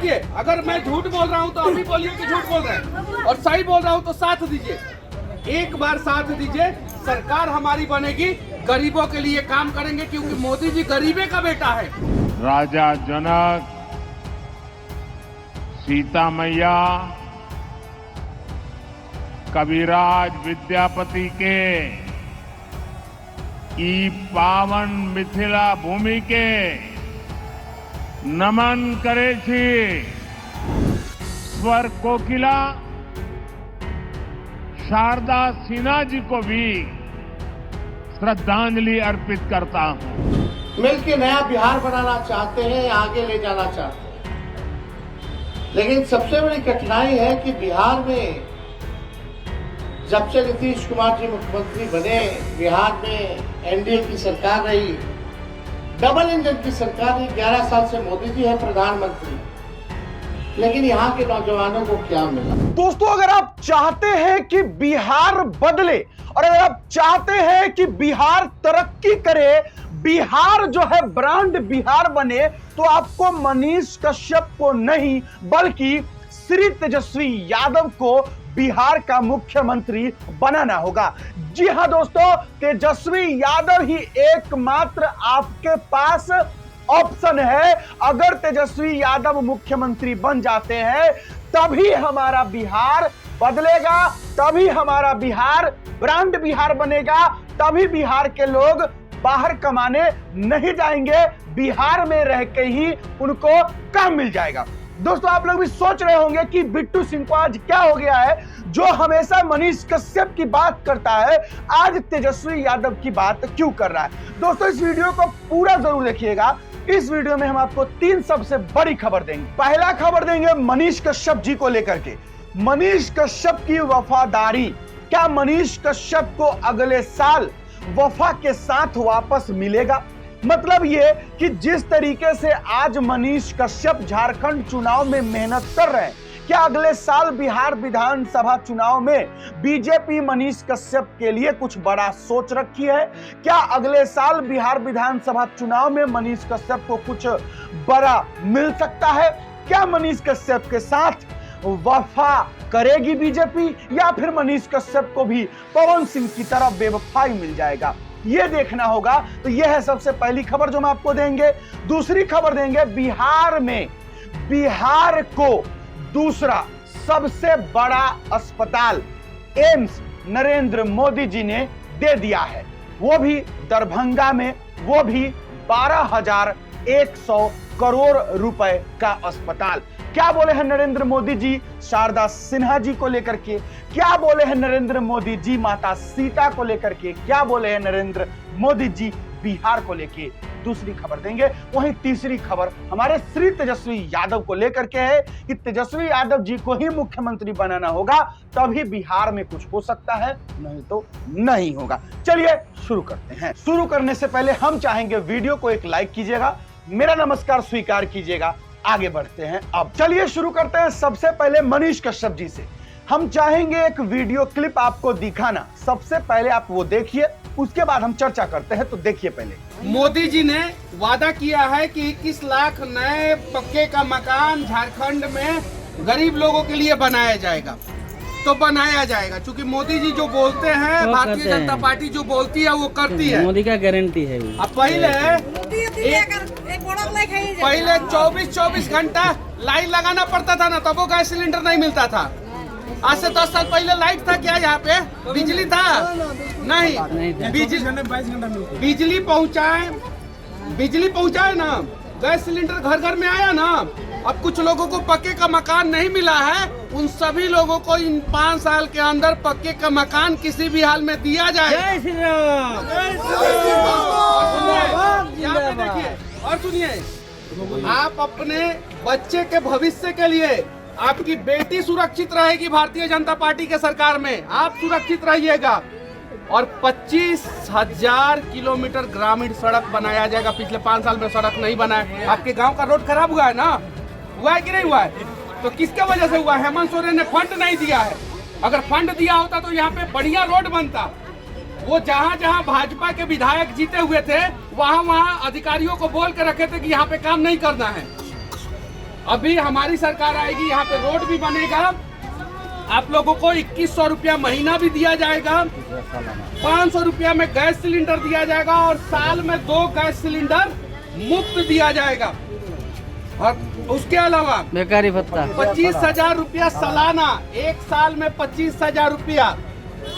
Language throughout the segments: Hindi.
देखिए, अगर मैं झूठ बोल रहा हूँ तो अभी बोलिए कि झूठ बोल रहे हैं, और सही बोल रहा हूँ तो साथ दीजिए। एक बार साथ दीजिए, सरकार हमारी बनेगी, गरीबों के लिए काम करेंगे, क्योंकि मोदी जी गरीबे का बेटा है। राजा जनक, सीता मैया, कविराज विद्यापति के ई पावन मिथिला भूमि के नमन करे छी। स्वर कोकिला शारदा सिन्हा जी को भी श्रद्धांजलि अर्पित करता हूं। मिलकर नया बिहार बनाना चाहते हैं, आगे ले जाना चाहते हैं, लेकिन सबसे बड़ी कठिनाई है कि बिहार में जब से नीतीश कुमार जी मुख्यमंत्री बने, बिहार में एनडीए की सरकार रही, डबल इंजन की सरकार रही, 11 साल से मोदी जी है प्रधानमंत्री, लेकिन यहाँ के नौजवानों को क्या मिला? दोस्तों, अगर आप चाहते हैं कि बिहार बदले और अगर आप चाहते हैं कि बिहार तरक्की करे, बिहार जो है ब्रांड बिहार बने, तो आपको मनीष कश्यप को नहीं बल्कि श्री तेजस्वी यादव को बिहार का मुख्यमंत्री बनाना होगा। जी हां दोस्तों, तेजस्वी यादव ही एकमात्र आपके पास ऑप्शन है। अगर तेजस्वी यादव मुख्यमंत्री बन जाते हैं तभी हमारा बिहार बदलेगा, तभी हमारा बिहार ब्रांड बिहार बनेगा, तभी बिहार के लोग बाहर कमाने नहीं जाएंगे, बिहार में रह के ही उनको काम मिल जाएगा। दोस्तों, आप लोग भी सोच रहे होंगे कि बिट्टू सिंह को आज क्या हो गया है, जो हमेशा मनीष कश्यप की बात करता है आज तेजस्वी यादव की बात क्यों कर रहा है। दोस्तों, इस वीडियो को पूरा जरूर देखिएगा। इस वीडियो में हम आपको 3 सबसे बड़ी खबर देंगे। पहला खबर देंगे मनीष कश्यप जी को लेकर के, मनीष कश्यप की वफादारी। क्या मनीष कश्यप को अगले साल वफा के साथ वापस मिलेगा? मतलब ये कि जिस तरीके से आज मनीष कश्यप झारखंड चुनाव में मेहनत कर रहे हैं, क्या अगले साल बिहार विधानसभा चुनाव में बीजेपी मनीष कश्यप के लिए कुछ बड़ा सोच रखी है? क्या अगले साल बिहार विधानसभा चुनाव में मनीष कश्यप को कुछ बड़ा मिल सकता है? क्या मनीष कश्यप के साथ वफा करेगी बीजेपी, या फिर मनीष कश्यप को भी पवन सिंह की तरह बेवफाई मिल जाएगा? ये देखना होगा। तो यह है सबसे पहली खबर जो हम आपको देंगे। दूसरी खबर देंगे, बिहार में बिहार को दूसरा सबसे बड़ा अस्पताल एम्स नरेंद्र मोदी जी ने दे दिया है, वो भी दरभंगा में, वो भी 12,100 करोड़ रुपए का अस्पताल। क्या बोले हैं नरेंद्र मोदी जी शारदा सिन्हा जी को लेकर के? क्या बोले हैं नरेंद्र मोदी जी माता सीता को लेकर के? क्या बोले हैं नरेंद्र मोदी जी बिहार को लेके? दूसरी खबर देंगे। वहीं तीसरी खबर हमारे श्री तेजस्वी यादव को लेकर के है कि तेजस्वी यादव जी को ही मुख्यमंत्री बनाना होगा, तभी बिहार में कुछ हो सकता है, नहीं तो नहीं होगा। चलिए शुरू करते हैं। शुरू करने से पहले हम चाहेंगे वीडियो को एक लाइक कीजिएगा, मेरा नमस्कार स्वीकार कीजिएगा। आगे बढ़ते हैं। अब चलिए शुरू करते हैं। सबसे पहले मनीष कश्यप जी से हम चाहेंगे एक वीडियो क्लिप आपको दिखाना। सबसे पहले आप वो देखिए, उसके बाद हम चर्चा करते हैं। तो देखिए पहले। मोदी जी ने वादा किया है कि 21 लाख नए पक्के का मकान झारखंड में गरीब लोगों के लिए बनाया जाएगा। तो बनाया जाएगा, क्योंकि मोदी जी जो बोलते हैं, भारतीय जनता पार्टी जो बोलती है वो करती है। मोदी का गारंटी है। अब पहले 24 घंटा लाइन लगाना पड़ता था ना, तब वो गैस सिलेंडर नहीं मिलता था। आज से 10 साल पहले लाइट था क्या? यहाँ पे बिजली था? नहीं। बिजली पहुँचाए ना, गैस सिलेंडर घर घर में आया ना। अब कुछ लोगों को पक्के का मकान नहीं मिला है, उन सभी लोगों को इन 5 साल के अंदर पक्के का मकान किसी भी हाल में दिया जाए। जय श्री राम। देखिए और सुनिए, आप अपने बच्चे के भविष्य के लिए, आपकी बेटी सुरक्षित रहेगी भारतीय जनता पार्टी के सरकार में, आप सुरक्षित रहिएगा। और 25,000 किलोमीटर ग्रामीण सड़क बनाया जाएगा। पिछले 5 साल में सड़क नहीं बना है। आपके गांव का रोड खराब हुआ है ना? हुआ है कि नहीं हुआ है? तो किसके वजह से हुआ? हेमंत सोरेन ने फंड नहीं दिया है। अगर फंड दिया होता तो यहाँ पे बढ़िया रोड बनता। वो जहाँ जहाँ भाजपा के विधायक जीते हुए थे, वहाँ वहाँ अधिकारियों को बोल के रखे थे कि यहाँ पे काम नहीं करना है। अभी हमारी सरकार आएगी, यहाँ पे रोड भी बनेगा, आप लोगों को 2100 रुपया महीना भी दिया जाएगा, 500 रुपया में गैस सिलेंडर दिया जाएगा और साल में 2 गैस सिलेंडर मुफ्त दिया जाएगा। और उसके अलावा बेकारी भत्ता 25,000 रुपया सालाना, एक साल में 25,000 रुपया।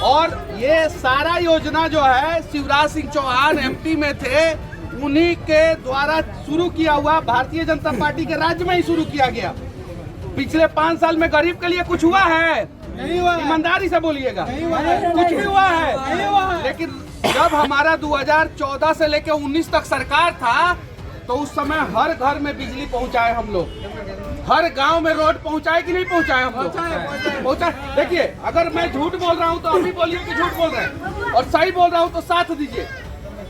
और ये सारा योजना जो है शिवराज सिंह चौहान एमपी में थे, उन्हीं के द्वारा शुरू किया हुआ, भारतीय जनता पार्टी के राज्य में ही शुरू किया गया। पिछले 5 साल में गरीब के लिए कुछ हुआ है? नहीं हुआ। ईमानदारी से बोलिएगा, कुछ भी हुआ है? नहीं हुआ। लेकिन जब हमारा 2014 से लेकर 19 तक सरकार था, तो उस समय हर घर में बिजली पहुंचाए हम लोग, हर गांव में रोड पहुंचाए कि नहीं पहुंचाए हम लोग? पहुंचाए। देखिए, अगर मैं झूठ बोल रहा हूं तो अभी बोलिए कि झूठ बोल रहे हैं, और सही बोल रहा हूं तो साथ दीजिए,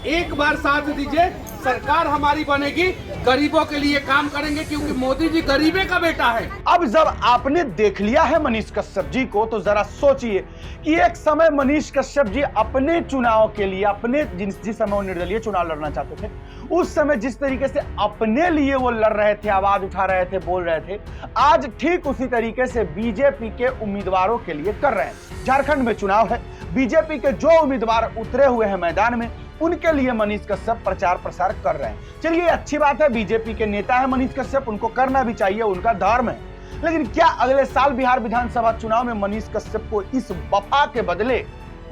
एक बार साथ दीजिए। सरकार हमारी बनेगी, गरीबों के लिए काम करेंगे, क्योंकि मोदी जी गरीबे का बेटा है। अब जब आपने देख लिया है मनीष कश्यप जी को, तो जरा सोचिए कि एक समय मनीष कश्यप जी अपने चुनाव के लिए, अपने जिस समय वो निर्दलीय चुनाव लड़ना चाहते थे, उस समय जिस तरीके से अपने लिए वो लड़ रहे थे, आवाज उठा रहे थे, बोल रहे थे, आज ठीक उसी तरीके से बीजेपी के उम्मीदवारों के लिए कर रहे हैं। झारखंड में चुनाव है, बीजेपी के जो उम्मीदवार उतरे हुए हैं मैदान में, उनके लिए मनीष कश्यप प्रचार प्रसार कर रहे हैं। चलिए, अच्छी बात है, बीजेपी के नेता है मनीष कश्यप, उनको करना भी चाहिए, उनका धर्म है। लेकिन क्या अगले साल बिहार विधानसभा चुनाव में मनीष कश्यप को इस वफा के बदले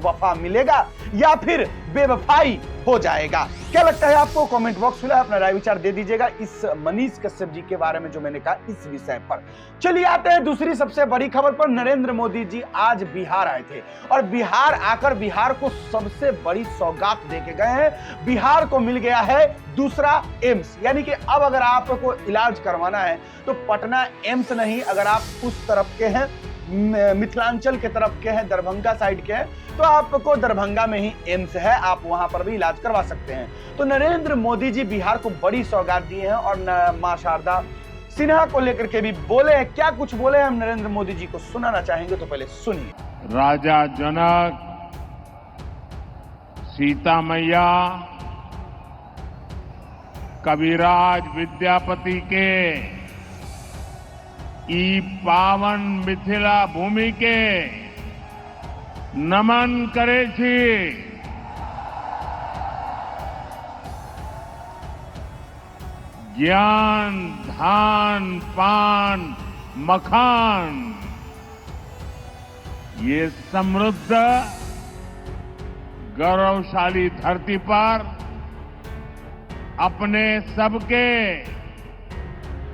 वफा मिलेगा या फिर बेवफाई हो जाएगा? क्या लगता है आपको? कमेंट बॉक्स खुला है, अपना राय विचार दे दीजिएगा इस मनीष कश्यप जी के बारे में जो मैंने कहा इस विषय पर। चलिए आते हैं दूसरी सबसे बड़ी खबर पर। नरेंद्र मोदी जी आज बिहार आए थे और बिहार आकर बिहार को सबसे बड़ी सौगात देके गए हैं। बिहार को मिल गया है दूसरा एम्स, यानी कि अब अगर आपको इलाज करवाना है तो पटना एम्स नहीं, अगर आप उस तरफ के हैं, मिथिलांचल के तरफ के हैं, दरभंगा साइड के हैं, तो आपको दरभंगा में ही एम्स है, आप वहां पर भी इलाज करवा सकते हैं। तो नरेंद्र मोदी जी बिहार को बड़ी सौगात दिए हैं और मां शारदा सिन्हा को लेकर के भी बोले हैं। क्या कुछ बोले हैं, हम नरेंद्र मोदी जी को सुनाना चाहेंगे, तो पहले सुनिए। राजा जनक, सीता मैया, कविराज विद्यापति के ई पावन मिथिला भूमि के नमन करे छी। ज्ञान, धान, पान, मखान, ये समृद्ध गौरवशाली धरती पर अपने सबके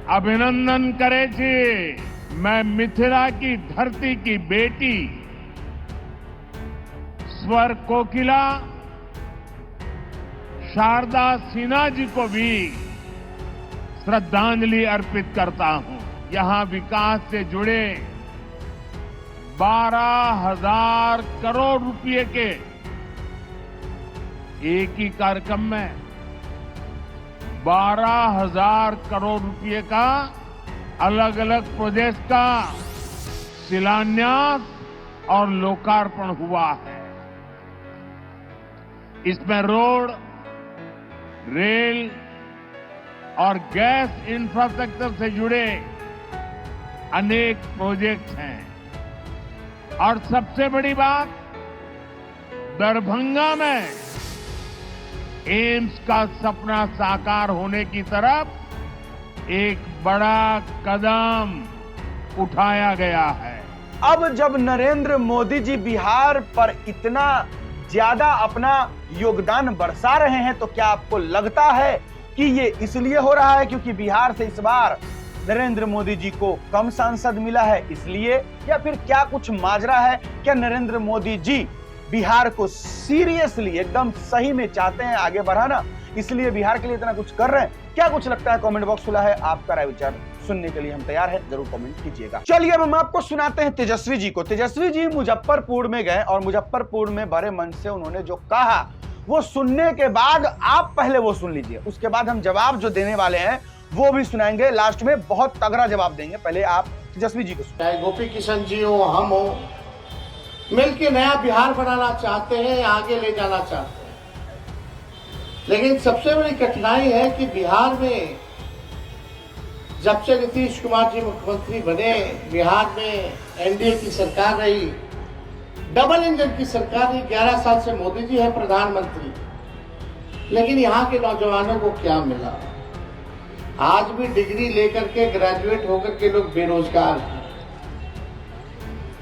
अभिनंदन करे छी। मैं मिथिला की धरती की बेटी स्वर कोकिला शारदा सिन्हा जी को भी श्रद्धांजलि अर्पित करता हूं। यहां विकास से जुड़े 12,000 करोड़ रुपए के एक ही कार्यक्रम में 12,000 करोड़ रुपए का अलग अलग प्रोजेक्ट का शिलान्यास और लोकार्पण हुआ है। इसमें रोड, रेल और गैस इंफ्रास्ट्रक्चर से जुड़े अनेक प्रोजेक्ट हैं। और सबसे बड़ी बात, दरभंगा में एम्स का सपना साकार होने की तरफ एक बड़ा कदम उठाया गया है। अब जब नरेंद्र मोदी जी बिहार पर इतना ज्यादा अपना योगदान बरसा रहे हैं, तो क्या आपको लगता है कि ये इसलिए हो रहा है क्योंकि बिहार से इस बार नरेंद्र मोदी जी को कम सांसद मिला है इसलिए, या फिर क्या कुछ माजरा है? क्या नरेंद्र मोदी जी बिहार को सीरियसली एकदम सही में चाहते हैं आगे बढ़ाना, इसलिए बिहार के लिए इतना कुछ कर रहे हैं? क्या कुछ लगता है? कमेंट बॉक्स खुला है, आपका राय विचार सुनने के लिए हम तैयार हैं, जरूर कमेंट कीजिएगा। चलिए अब हम आपको सुनाते हैं तेजस्वी जी को। तेजस्वी जी मुजफ्फरपुर में गए और मुजफ्फरपुर में बड़े मंच से उन्होंने जो कहा वो सुनने के बाद आप पहले वो सुन लीजिए, उसके बाद हम जवाब जो देने वाले हैं वो भी सुनाएंगे, लास्ट में बहुत तगड़ा जवाब देंगे। पहले आप तेजस्वी जी को चाहे गोपी किशन जी हो, हम हो, मिलकर नया बिहार बनाना चाहते हैं, आगे ले जाना चाहते हैं। लेकिन सबसे बड़ी कठिनाई है कि बिहार में जब से नीतीश कुमार जी मुख्यमंत्री बने, बिहार में एनडीए की सरकार रही, डबल इंजन की सरकार रही। 11 साल से मोदी जी है प्रधानमंत्री, लेकिन यहाँ के नौजवानों को क्या मिला? आज भी डिग्री लेकर के, ग्रेजुएट होकर के लोग बेरोजगार हैं।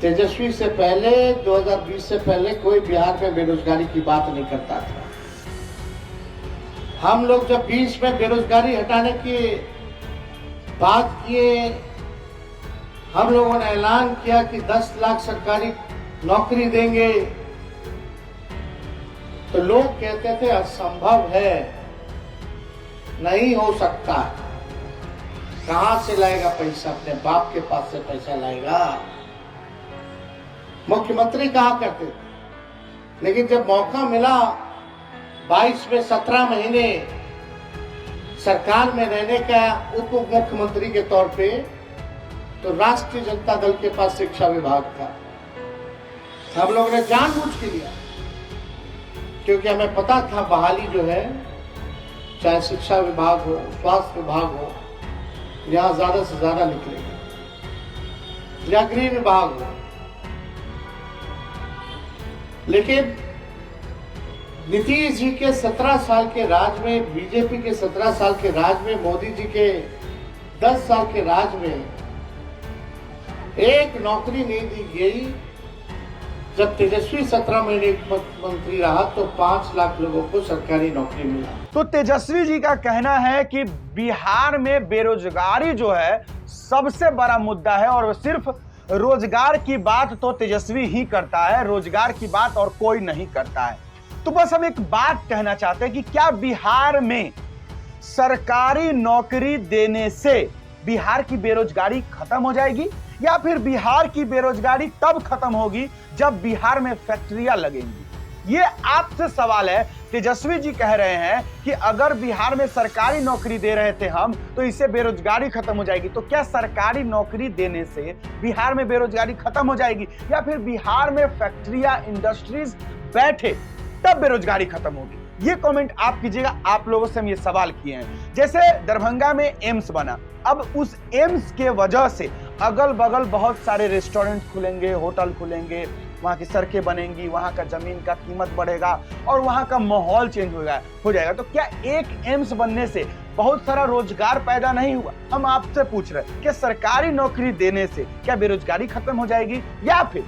तेजस्वी से पहले, 2020 से पहले कोई बिहार में बेरोजगारी की बात नहीं करता था। हम लोग जब 20 में बेरोजगारी हटाने की बात किए, हम लोगों ने ऐलान किया कि 10 लाख सरकारी नौकरी देंगे, तो लोग कहते थे असंभव है, नहीं हो सकता। कहां से लाएगा पैसा? अपने बाप के पास से पैसा लाएगा। मुख्यमंत्री कहा करते थे, लेकिन जब मौका मिला 22 में 17 महीने सरकार में रहने का उप मुख्यमंत्री के तौर पे, तो राष्ट्रीय जनता दल के पास शिक्षा विभाग था। हम लोगों ने जानबूझ के लिया, क्योंकि हमें पता था बहाली जो है, चाहे शिक्षा विभाग हो, स्वास्थ्य विभाग हो, यहां ज्यादा से ज्यादा निकलेगा, या गृह विभाग हो। लेकिन नीतीश जी के 17 साल के राज में, बीजेपी के 17 साल के राज में, मोदी जी के 10 साल के राज में एक नौकरी नहीं दी गई। जब तेजस्वी 17 महीने मुख्यमंत्री रहा तो 5 लाख लोगों को सरकारी नौकरी मिला। तो तेजस्वी जी का कहना है कि बिहार में बेरोजगारी जो है सबसे बड़ा मुद्दा है, और सिर्फ रोजगार की बात तो तेजस्वी ही करता है, रोजगार की बात और कोई नहीं करता है। तो बस हम एक बात कहना चाहते हैं कि क्या बिहार में सरकारी नौकरी देने से बिहार की बेरोजगारी खत्म हो जाएगी, या फिर बिहार की बेरोजगारी तब खत्म होगी जब बिहार में फैक्ट्रियां लगेंगी? ये आपसे सवाल है। तेजस्वी जी कह रहे हैं कि अगर बिहार में सरकारी नौकरी दे रहे थे हम, तो इससे बेरोजगारी खत्म हो जाएगी। तो क्या सरकारी नौकरी देने से बिहार में बेरोजगारी खत्म हो जाएगी, या फिर बिहार में फैक्ट्रियां, इंडस्ट्रीज बैठे तब बेरोजगारी खत्म होगी? ये कमेंट आप कीजिएगा। आप लोगों से हम ये सवाल किए हैं। जैसे दरभंगा में एम्स बना, अब उस एम्स के वजह से अगल बगल बहुत सारे रेस्टोरेंट खुलेंगे, होटल खुलेंगे, वहां की सड़कें बनेंगी, वहां का जमीन का कीमत बढ़ेगा और वहां का माहौल चेंज हो जाएगा। तो क्या एक एम्स बनने से बहुत सारा रोजगार पैदा नहीं हुआ? हम आपसे पूछ रहे हैं कि सरकारी नौकरी देने से क्या बेरोजगारी खत्म हो जाएगी, या फिर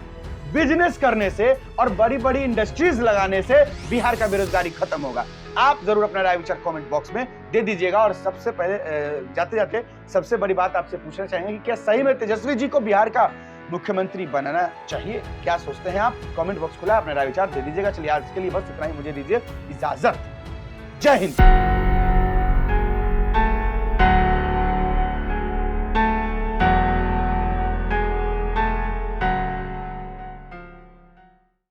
बिजनेस करने से और बड़ी बड़ी इंडस्ट्रीज लगाने से बिहार का बेरोजगारी खत्म होगा? आप जरूर अपना राय विचार कमेंट बॉक्स में दे दीजिएगा। और सबसे पहले जाते जाते सबसे बड़ी बात आपसे पूछना चाहेंगे कि क्या सही में तेजस्वी जी को बिहार का मुख्यमंत्री बनाना चाहिए? क्या सोचते हैं आप? कमेंट बॉक्स खुला है, अपना राय विचार दे दीजिएगा। चलिए आज के लिए बस इतना ही, मुझे दीजिए इजाजत। जय हिंद।